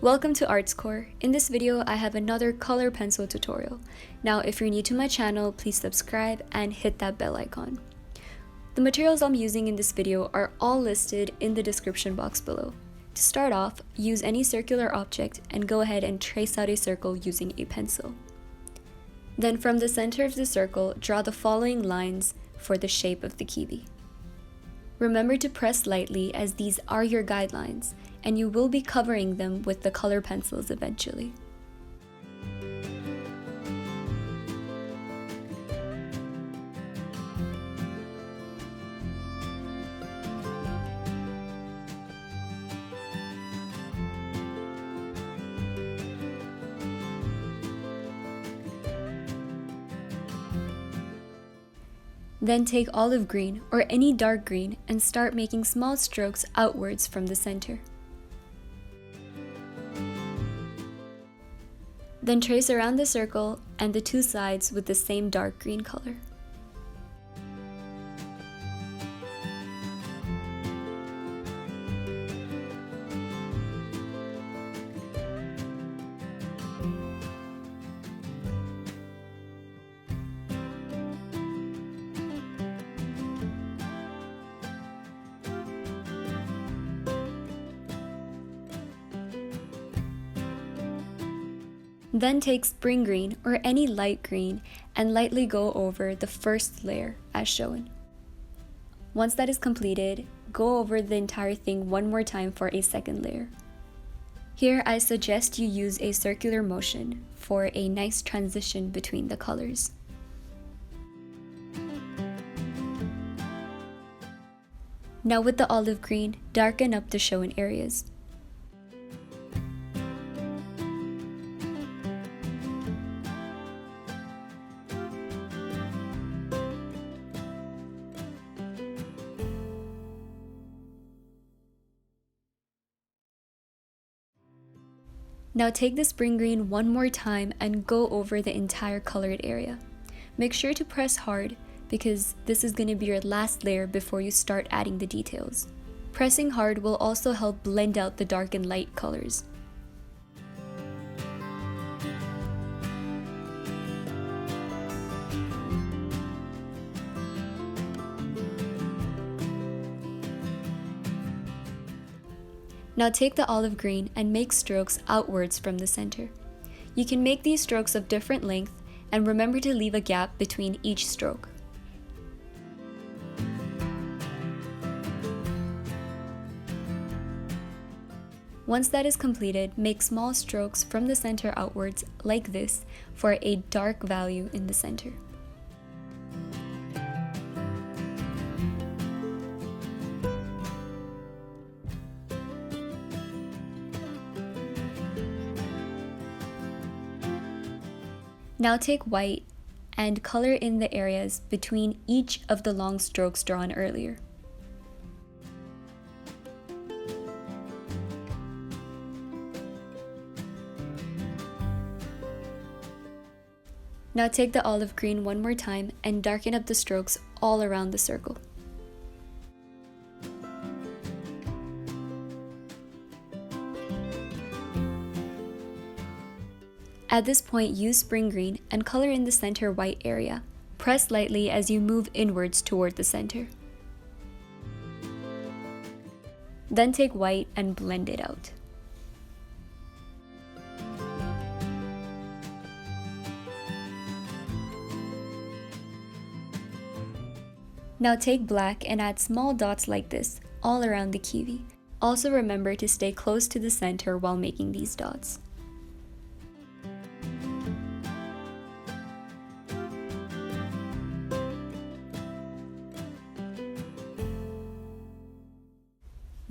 Welcome to ArtsCore. In this video, I have another color pencil tutorial. Now, if you're new to my channel, please subscribe and hit that bell icon. The materials I'm using in this video are all listed in the description box below. To start off, use any circular object and go ahead and trace out a circle using a pencil. Then from the center of the circle, draw the following lines for the shape of the kiwi. Remember to press lightly as these are your guidelines, and you will be covering them with the color pencils eventually. Then take olive green or any dark green and start making small strokes outwards from the center. Then trace around the circle and the two sides with the same dark green color. Then take spring green or any light green and lightly go over the first layer as shown. Once that is completed, go over the entire thing one more time for a second layer. Here I suggest you use a circular motion for a nice transition between the colors. Now with the olive green, darken up the shown areas. Now take the spring green one more time and go over the entire colored area. Make sure to press hard because this is going to be your last layer before you start adding the details. Pressing hard will also help blend out the dark and light colors. Now take the olive green and make strokes outwards from the center. You can make these strokes of different length and remember to leave a gap between each stroke. Once that is completed, make small strokes from the center outwards like this for a dark value in the center. Now take white and color in the areas between each of the long strokes drawn earlier. Now take the olive green one more time and darken up the strokes all around the circle. At this point, use spring green and color in the center white area. Press lightly as you move inwards toward the center. Then take white and blend it out. Now take black and add small dots like this all around the kiwi. Also remember to stay close to the center while making these dots.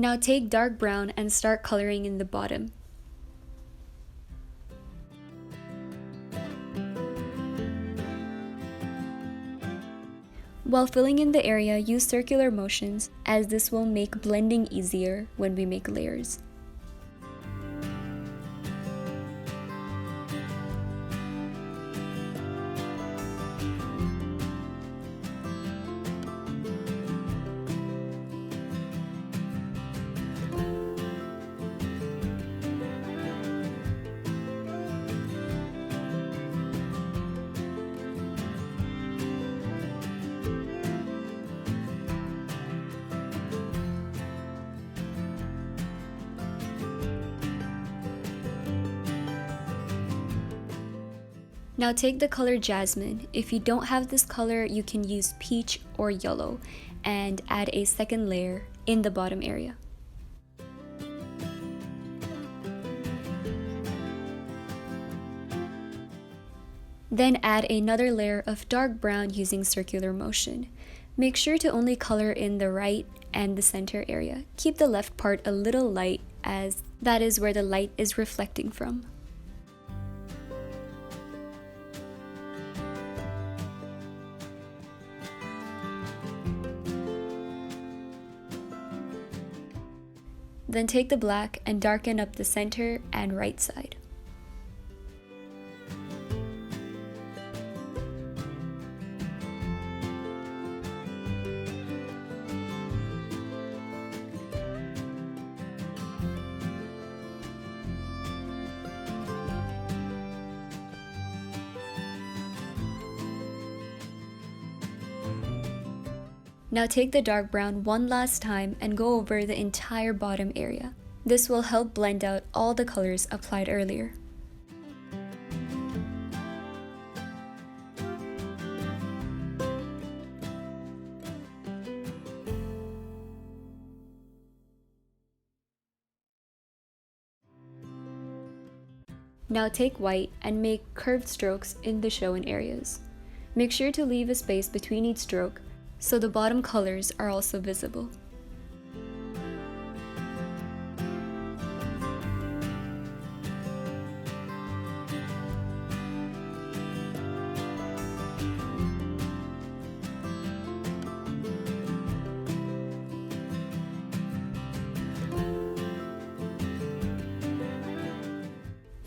Now take dark brown and start coloring in the bottom. While filling in the area, use circular motions as this will make blending easier when we make layers. Now take the color Jasmine. If you don't have this color, you can use peach or yellow and add a second layer in the bottom area. Then add another layer of dark brown using circular motion. Make sure to only color in the right and the center area. Keep the left part a little light, as that is where the light is reflecting from. Then take the black and darken up the center and right side. Now take the dark brown one last time and go over the entire bottom area. This will help blend out all the colors applied earlier. Now take white and make curved strokes in the shown areas. Make sure to leave a space between each stroke so the bottom colors are also visible.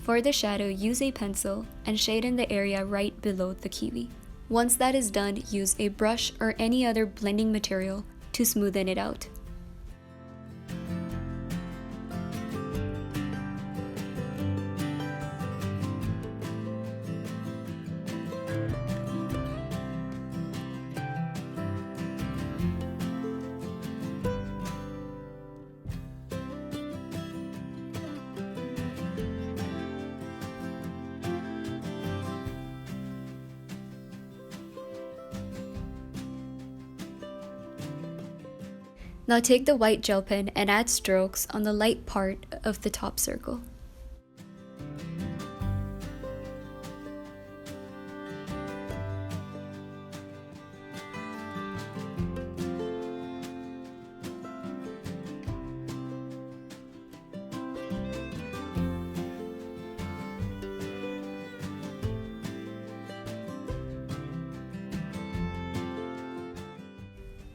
For the shadow, use a pencil and shade in the area right below the kiwi. Once that is done, use a brush or any other blending material to smoothen it out. Now take the white gel pen and add strokes on the light part of the top circle.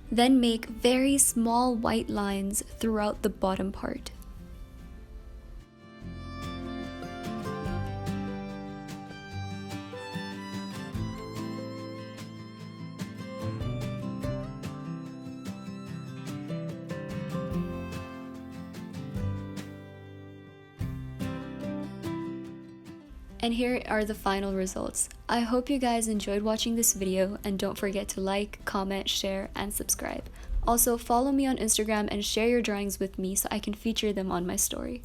Then make very small white lines throughout the bottom part. And here are the final results. I hope you guys enjoyed watching this video, and don't forget to like, comment, share, and subscribe. Also, follow me on Instagram and share your drawings with me so I can feature them on my story.